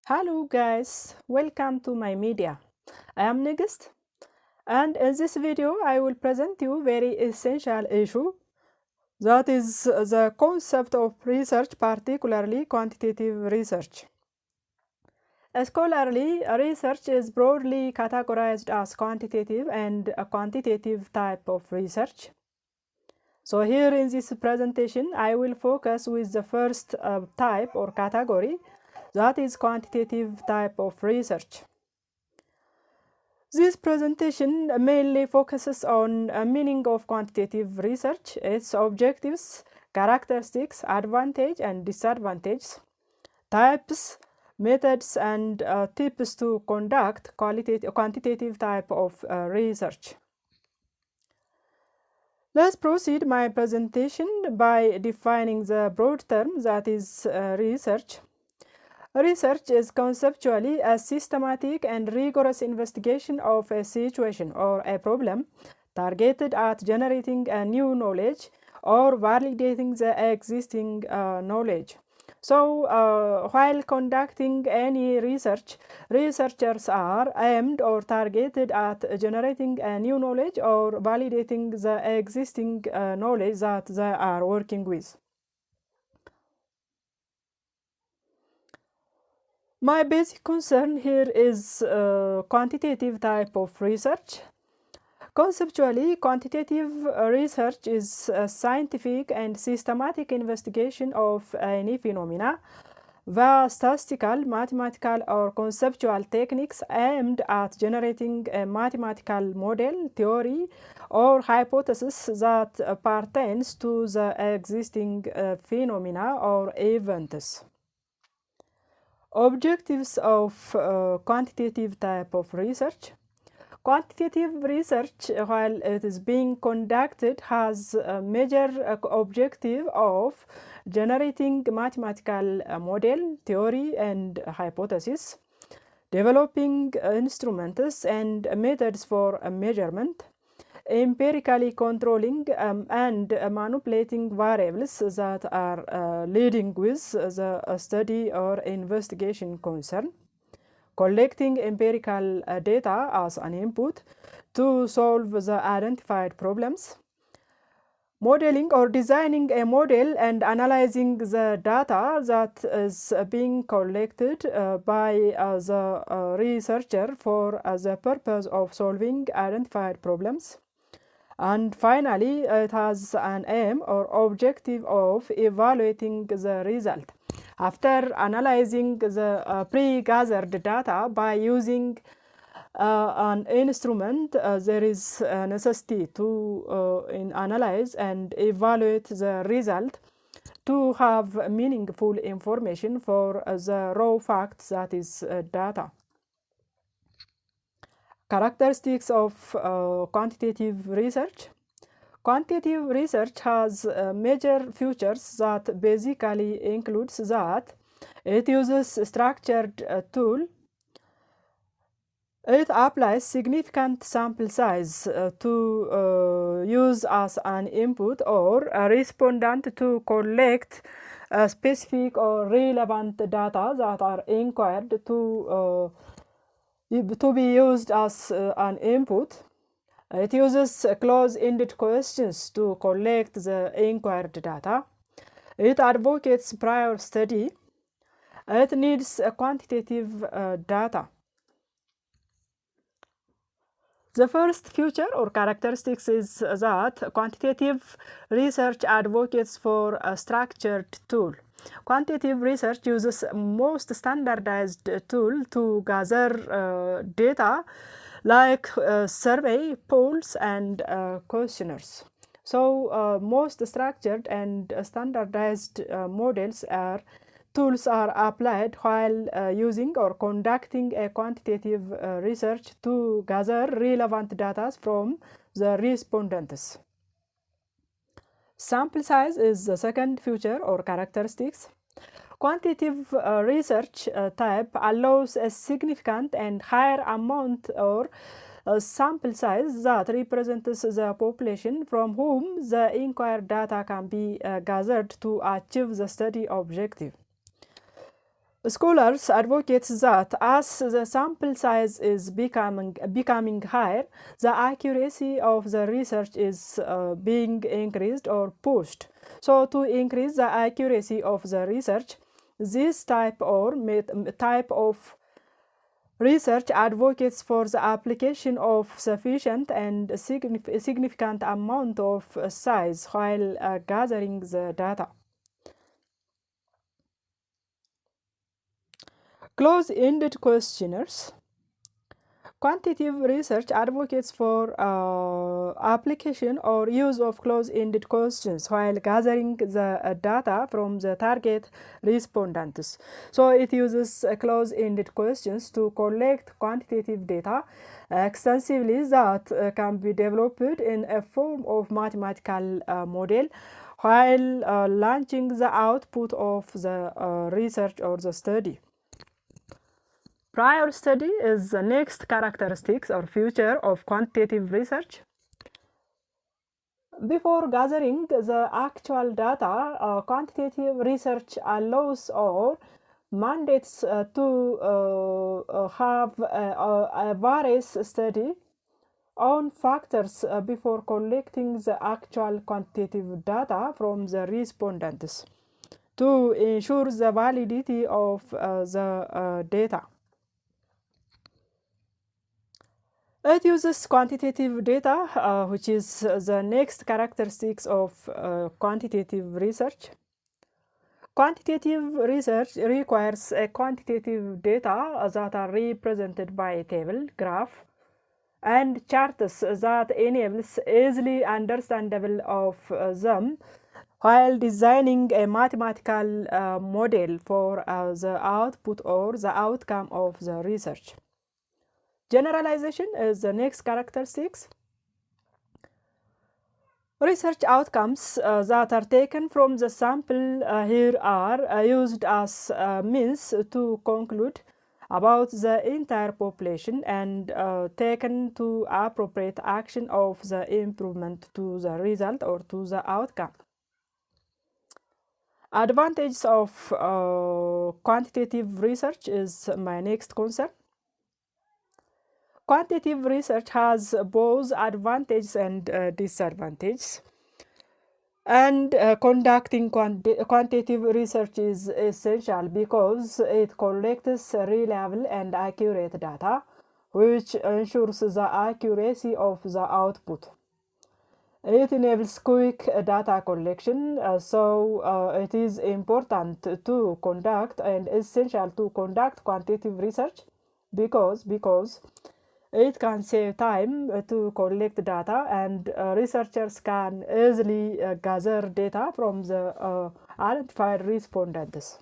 Hello guys, welcome to my media. I am Nigist, and in this video I will present you very essential issue, that is the concept of research, particularly quantitative research. Scholarly research is broadly categorized as quantitative and a quantitative type of research. So here in this presentation I will focus with the first type or category, that is quantitative type of research. This presentation mainly focuses on the meaning of quantitative research, its objectives, characteristics, advantages and disadvantages, types, methods and tips to conduct quantitative type of research. Let's proceed my presentation by defining the broad term, that is research. Research is conceptually a systematic and rigorous investigation of a situation or a problem targeted at generating a new knowledge or validating the existing knowledge. So, while conducting any research, researchers are aimed or targeted at generating a new knowledge or validating the existing knowledge that they are working with. My basic concern here is quantitative type of research. Conceptually, quantitative research is a scientific and systematic investigation of any phenomena via statistical, mathematical, or conceptual techniques aimed at generating a mathematical model, theory, or hypothesis that pertains to the existing phenomena or events. Objectives of quantitative type of research. Quantitative research, while it is being conducted, has a major objective of generating mathematical model, theory, and hypothesis, developing instruments and methods for measurement, empirically controlling and manipulating variables that are leading with the study or investigation concern, collecting empirical data as an input to solve the identified problems, modeling or designing a model and analyzing the data that is being collected by the researcher for the purpose of solving identified problems. And finally, it has an aim or objective of evaluating the result. After analyzing the pre-gathered data by using an instrument, there is a necessity to analyze and evaluate the result to have meaningful information for the raw facts, that is data. Characteristics of quantitative research. Quantitative research has major features that basically includes that it uses structured tool. It applies significant sample size to use as an input or a respondent to collect specific or relevant data that are inquired to be used as an input. It uses close-ended questions to collect the inquired data. It advocates prior study. It needs quantitative data. The first feature or characteristics is that quantitative research advocates for a structured tool. Quantitative research uses most standardized tool to gather data like survey, polls, and questionnaires. So most structured and standardized tools are applied while using or conducting a quantitative research to gather relevant data from the respondents. Sample size is the second feature or characteristics. Quantitative research type allows a significant and higher amount or sample size that represents the population from whom the inquired data can be gathered to achieve the study objective. Scholars advocate that as the sample size is becoming higher, the accuracy of the research is being increased or pushed. So to increase the accuracy of the research, this type of research advocates for the application of sufficient and significant amount of size while gathering the data. Close-ended questionnaires. Quantitative research advocates for application or use of close-ended questions while gathering the data from the target respondents. So it uses close-ended questions to collect quantitative data extensively that can be developed in a form of mathematical model while launching the output of the research or the study. Prior study is the next characteristics or feature of quantitative research. Before gathering the actual data, quantitative research allows or mandates to have a various study on factors before collecting the actual quantitative data from the respondents to ensure the validity of the data. It uses quantitative data, which is the next characteristics of quantitative research. Quantitative research requires a quantitative data that are represented by a table, graph, and charts that enables easily understandable of them while designing a mathematical model for the output or the outcome of the research. Generalization is the next characteristics. Research outcomes that are taken from the sample here are used as means to conclude about the entire population and taken to appropriate action of the improvement to the result or to the outcome. Advantages of quantitative research is my next concern. Quantitative research has both advantages and disadvantages. And conducting quantitative research is essential because it collects reliable and accurate data, which ensures the accuracy of the output. It enables quick data collection, so it is important to conduct and essential to conduct quantitative research because it can save time to collect data, and researchers can easily gather data from the identified respondents.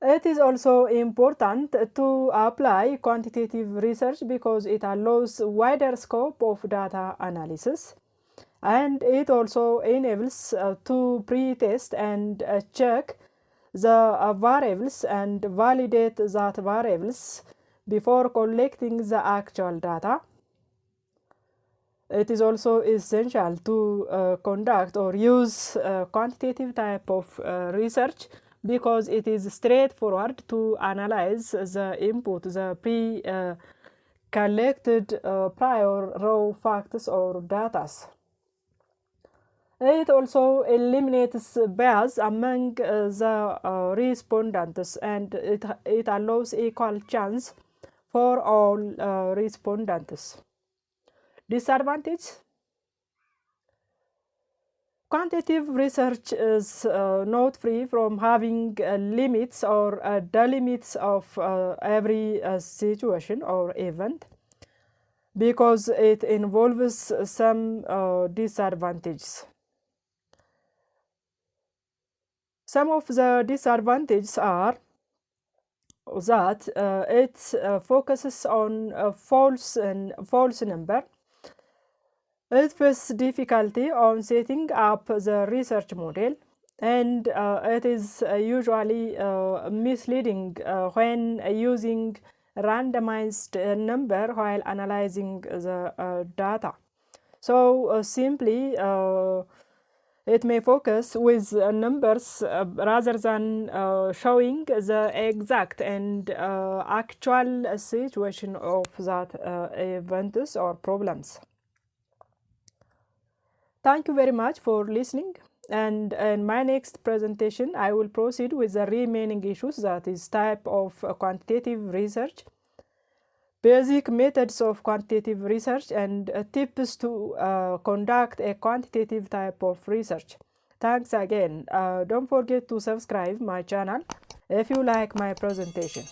It is also important to apply quantitative research because it allows wider scope of data analysis, and it also enables to pre-test and check the variables and validate that variables before collecting the actual data. It is also essential to conduct or use quantitative type of research because it is straightforward to analyze the input, the collected prior raw facts or data. It also eliminates bias among the respondents, and it allows equal chance for all respondents. Disadvantage: quantitative research is not free from having limits or delimits of every situation or event because it involves some disadvantages. Some of the disadvantages are that it focuses on false number. It faces difficulty on setting up the research model, and it is usually misleading when using randomized number while analyzing the data. So simply It may focus with numbers rather than showing the exact and actual situation of that events or problems. Thank you very much for listening. And in my next presentation, I will proceed with the remaining issues, that is type of quantitative research, basic methods of quantitative research, and tips to conduct a quantitative type of research. Thanks again. Don't forget to subscribe my channel if you like my presentation.